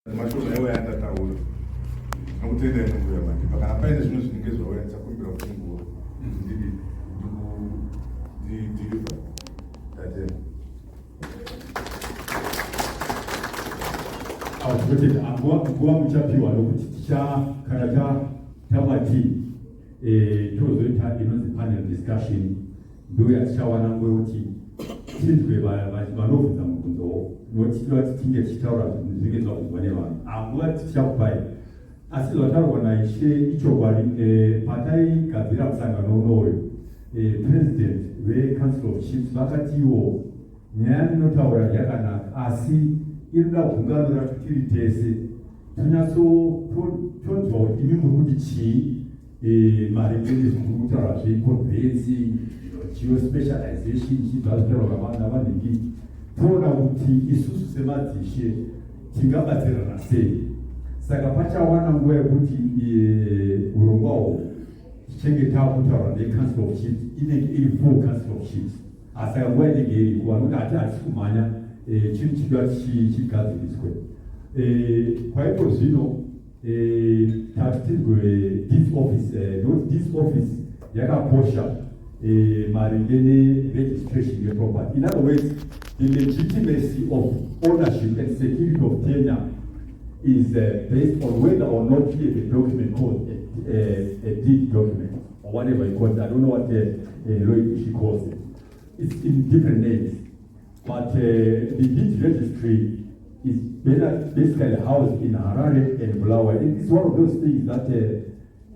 Mashome yawe hata taula. Ngutende ngo yamanje. Baka apende zino ziningezo wenza kumbira kufunguwa. Ndidi deliver. Tate. Awukuti agwa muchapiwa lokuti cha karaja tamati tozo ita inozi panel discussion ndo ya chawana ngweuti tindwe vanofunza mubvunzo notitivati tinge tichitaura zvinenge zvakubva nevanhu angua tichakupai asi zvataurwa naishe ichokwadi pataigadzira musangano unoyu president vecouncil of chiefs vakatiwo nyaya ndinotaura yakanaka asi inoda gungano racho tiri tese tonyatsotonzwa kuti imi muri kuti chii maringe nezvimuri kutaura zveconvensi geospecialization chibva zvitaurwa navanhingi toona kuti isusu semadzishe tingabatsirana sei. Saka pachawana nguva yekuti urongwa uhwu tichenge taakutaura necouncil of chiefs inenge iri full council of chiefs asi saka nguva inenge iriko vanoti hatisi kumhanya chinhu chidiwa chigadziriswe. Kwaipo zvino tatitizwe this office nokuti this office yakakosha maringe neregistration yeproperty. In other words, the legitimacy of ownership and security of tenure is based on whether or not you have a document called a deed document or whatever you call it. I don't know what she calls it. It's in different names. But the deed registry is basically housed in Harare and Bulawayo. It's one of those things that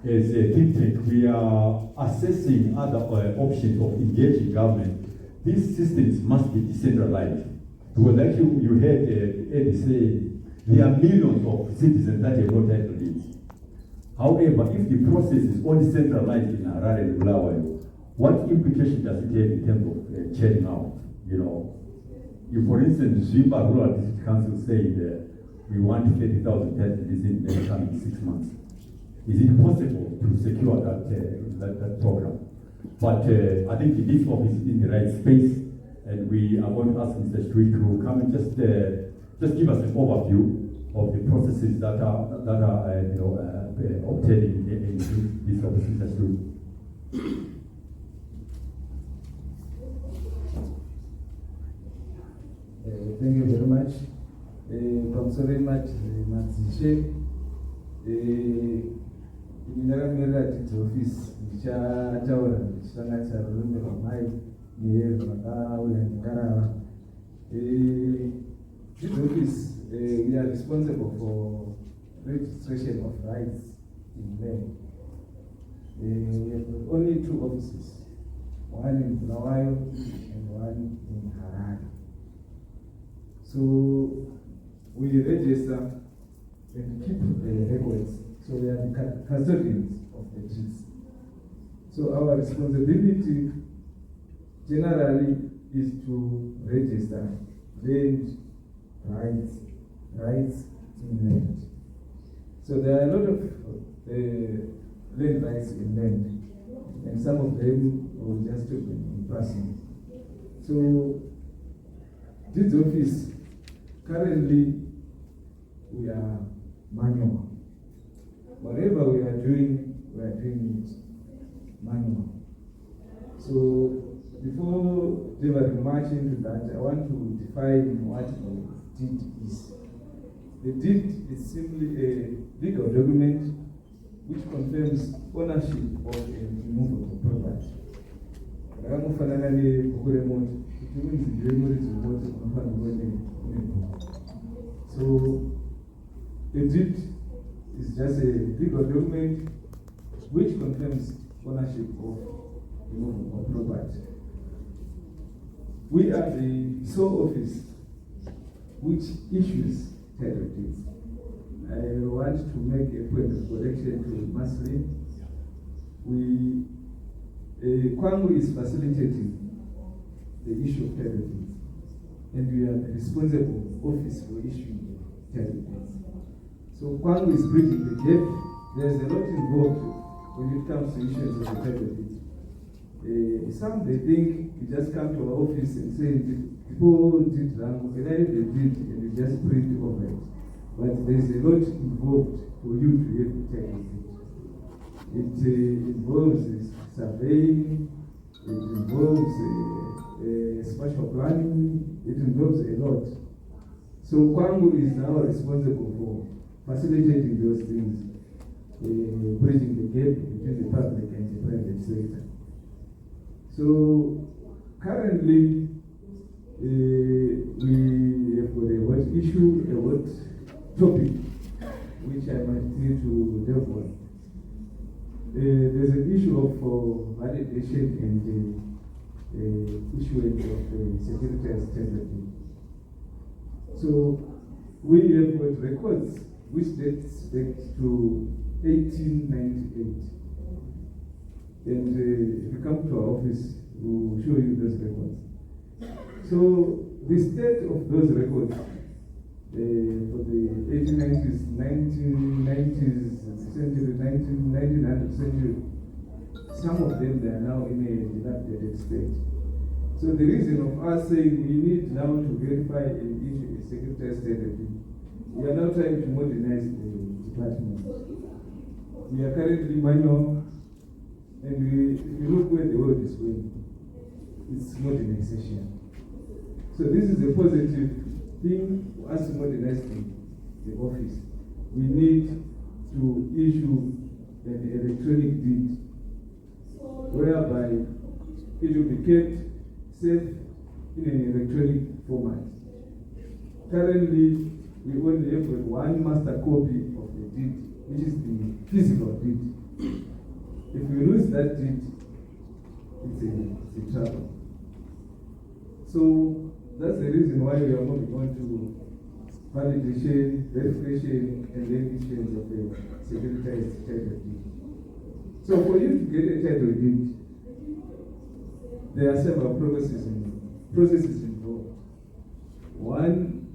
as a think tank, we are assessing other options of engaging government. These systems must be decentralized. Because like you heard Eddie say, there are millions of citizens that have no title deeds. However, if the process is only centralized in Harare and Bulawayo, what implication does it have in terms of churning out? You know, if for instance, Zimba Rural District Council said we want 30,000 title deeds in the coming 6 months. Is it possible to secure that program? But I think this office is in the right space, and we are going to ask Mr. Street to come and just give us an overview of the processes that are obtained in this office. Mr. Street. Thank you very much. Thanks very much, Matsishe. Ndakamirira tidzo office ndichataura ndichisanganisa rurimi rwamai neyero vakauya nekarava. Tidzo office, we are responsible for registration of rights in land. We have only 2 offices, one in Bulawayo and one in Harare. So we register and keep the records. So we are the custodians of the deeds. So our responsibility generally is to register land rights in land. So there are a lot of land rights in land, and some of them will just talk in passing. So this office, currently we are manual. Whatever we are doing it manual. So before delivering much into that, I want to define what a deed is. The deed is simply a legal document which confirms ownership of a immovable property. So the deed is just a legal document which confirms ownership of immovable property. We are the sole office which issues title deeds. I want to make a point of correction to Maslin. Kwangu is facilitating the issue of title deeds, and we are the responsible office for issuing title deeds. So Kwangu is bridging the gap. There's a lot involved when it comes to issues of the title deeds. Some they think you just come to our office and say people did wrong, can I have the deed and you just print over it. but there's a lot involved for you to have a title deed. It involves surveying, it involves spatial planning, it involves a lot. So Kwangu is now responsible for facilitating those things, bridging the gap between the public and the private sector. So currently, we have got a hot issue, a hot topic, which I might need to delve on. There's an issue of validation and issuance of Securitisation tender. So we have got records which dates back to 1898. And if you come to our office, we'll show you those records. So the state of those records for the 1890s, 1990s century, 1900th century, some of them they are now in a dilapidated state. So the reason of us saying we need now to verify and issue a Securitisation, we are now trying to modernize the department. We are currently manual, and if you look where the world is going, it's modernization. So this is a positive thing for us modernizing the office. We need to issue an electronic deed whereby it will be kept safe in an electronic format. Currently, we only have one master copy of the deed, which is the physical deed. If we lose that deed, it's a trouble. So that's the reason why we are moving on to validation, verification, and then issuance of a securitized title deed. So for you to get a title deed, there are several processes involved. One,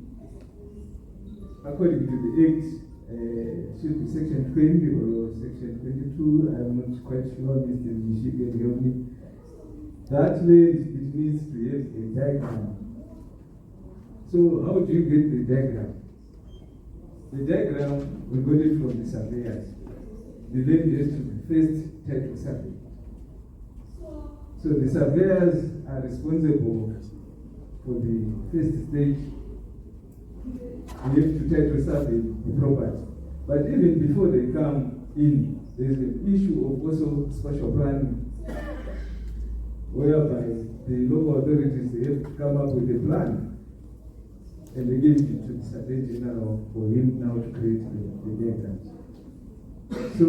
according to the Act, should be Section 20 or Section 22. I'm not quite sure, Mr. Nishi can help me. That means it needs to have a diagram. So how do you get the diagram? The diagram, we got it from the surveyors. The land has to be first title survey. So the surveyors are responsible for the first stage. We have to title survey the property. But even before they come in, there's an issue of also spatial planning, whereby the local authorities, they have to come up with a plan and they give it to the Surveyor General for him now to create the diagrams. So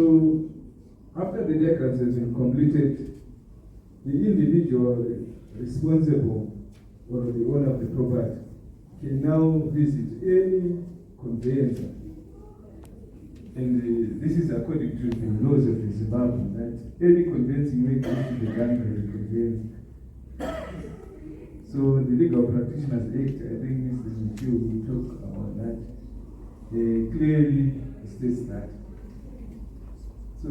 after the diagrams have been completed, the individual responsible or the owner of the property can now visit any conveyancer. And this is according to the laws of the Zimbabwe, that any conveyancing may be done by the conveyancer. So the Legal Practitioners Act, I think Mr. Michu will talk about that, clearly states that. So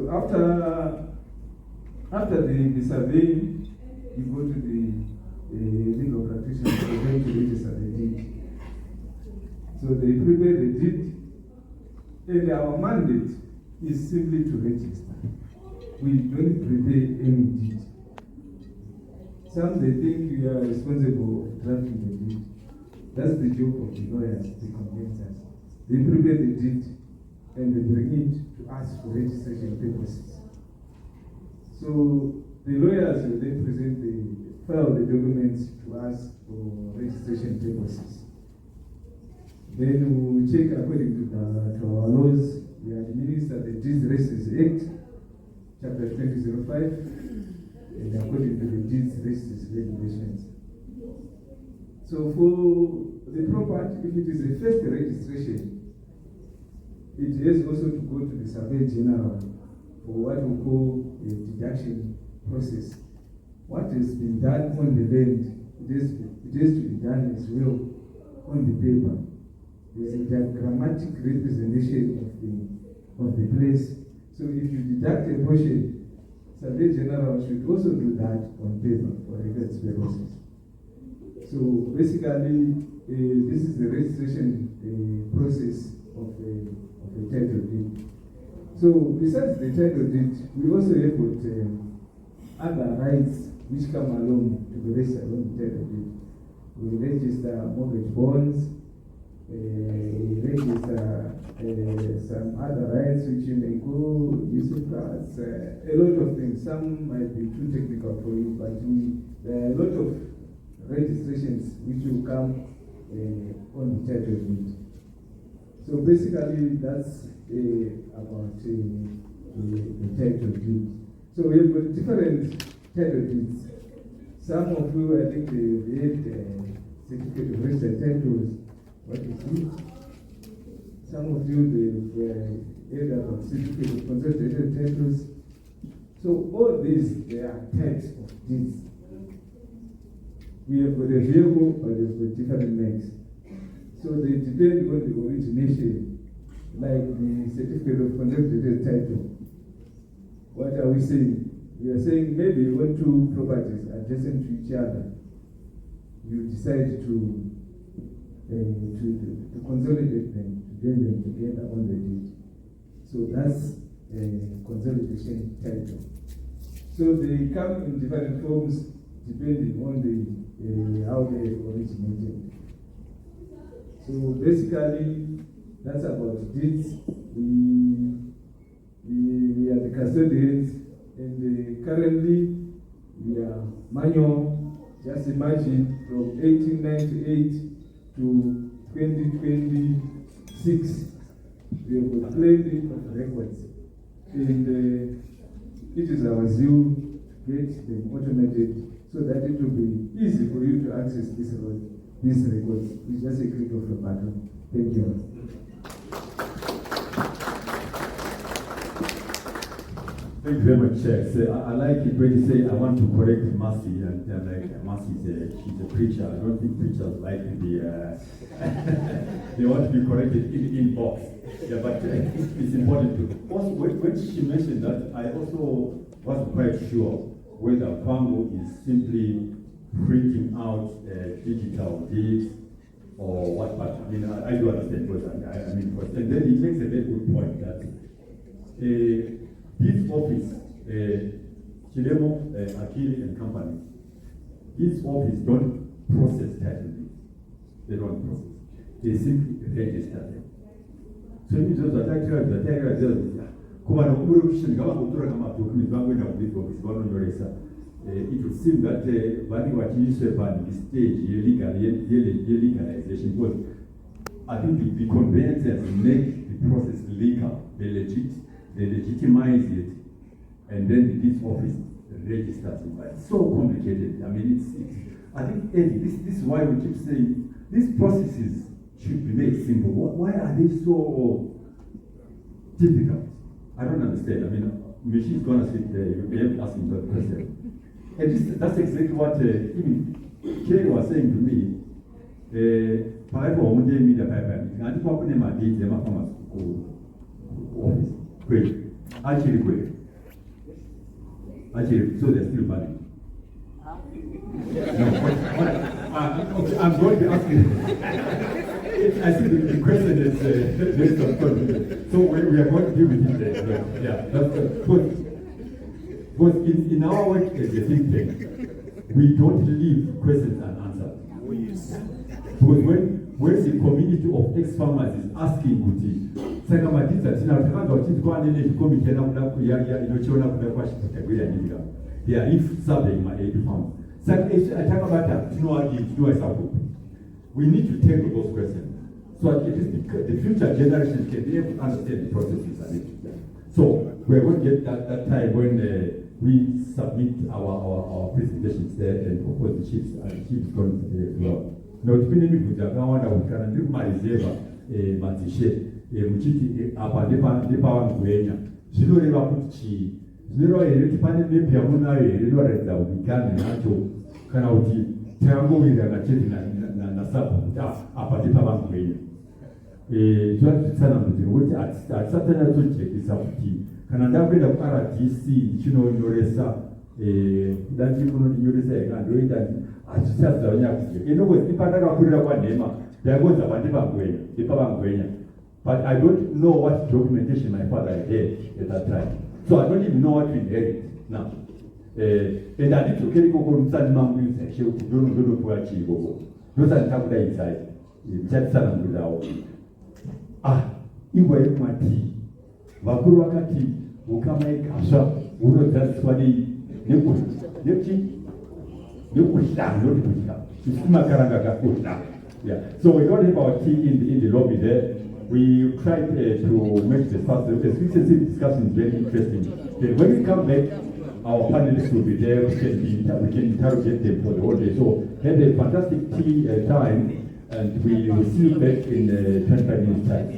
after the surveying, you go to the legal practitioners for them to register the deed. So they prepare the deed, and our mandate is simply to register. We don't prepare any deed. Some they think we are responsible for drafting the deed. That's the job of the lawyers, the conveyancers. They prepare the deed and they bring it to us for registration purposes. So the lawyers will then file the documents to us for registration purposes. Then we will check according to our laws. We administer the Deeds Registers Act, Chapter 2005. And according to the deeds registers regulations. So for the property, if it is a first registration, it has also to go to the Surveyor General for what we call a deduction process. What has been done on the land, it has to be done as well on the paper. There's a diagrammatic representation of the place. So if you deduct a portion, Surveyor General should also do that on paper for records purposes. So basically, this is the registration process a title deed. So besides the title deed, we also have got other rights which come along to the register along the title deed. We register mortgage bonds, we register some other rights which you may go, use cards, a lot of things. Some might be too technical for you, but there are a lot of registrations which will come on the title deed. So basically, that's about the title deed. So we have got different title deeds. Some of you, I think, they read certificate of registered titles. What is it? Some of you, they've read about certificate of consolidated titles. So all these, they are types of deeds. We have got a vehicle, but we've got different names. So they depend on the origination, like the certificate of consolidated title. What are we saying? We are saying maybe you want two properties adjacent to each other. You decide to consolidate them, to join them together on the deed. So that's a consolidation title. So they come in different forms depending on how they originated. So basically, that's about deeds. We are the custodians, and currently we are manual. Just imagine from 1898 to 2026, we have got plenty of records. And it is our zeal to get them automated so that it will be easy for you to access these records. It's just a click of a button. Thank you. Thank you very much, Chair. So I like it when you say, I want to correct Mercy, and like Mercy she's a preacher. I don't think preachers like to be, they want to be corrected in box. Yeah, but it's important to. Also, when she mentioned that, I also wasn't quite sure whether Kwango is simply printing out digital deeds or what, but I mean, I do understand, because and then he makes a very good point that this office, Chilemo, Akili and company, this office don't process title deeds. They don't process. They simply register them. So it means that the title deeds, it would seem that when we are the stage legalization, because I think the conveyancers make the process legal, they legitimize it, and then this office registers it. But it's so complicated. I mean, I think Eddie, this is why we keep saying these processes should be made simple. Why are they so difficult? I don't understand. I mean, machine's gonna sit there, you'll be able to ask him that question. And that's exactly what even Kerry was saying to me. However, media pipeline, and if I put my deeds, they might come office. Great. Actually, great. Actually, so they're still valid. No, okay, I'm going to be asking. I see the question is based on confidence. So we are going to deal with it there. Yeah, that's good. But in our work as a think tank, we don't leave questions unanswered. Oh, yes. Because when the community of ex-farmers is asking Guti, they are if surveying my 80 farms. We need to tackle those questions so that the future generations can be able to understand the processes. So we're going to get that time when we submit our presentations there, and of course the chiefs going to well. Now, depending on the Gawana, we can do my reserve, Matishe, Muchiti, Apa, Depa, Guena. Zero Revapuchi, Zero Pandemic Piamuna, Reda, we can Nacho, Kanauti, Tango with a Nachetina, Nasapa, Apa, Depa, Guena. Just Sanam, which at certain check this out team. Canada bit of RTC, Yoresa, that you know, Yoresa, and doing that. You know, with the Panaga Pura Name, there was a Padiba Guena, the Papa Guena. but I don't know what documentation my father had at that time. So I don't even know what to inherit now. And I need to carry on some mom music. She don't know what she go. Those are some days I just salam without. Iwe mwati. Wakuru wakati ukama ikasha uno just wadi yeah. So we don't have our tea in the lobby there. We tried to make the first efficiency discussion very interesting. Then when we come back, our panelists will be there. We can interrogate them for the whole day. So have a fantastic tea time, and we will see you back in 25 minutes time.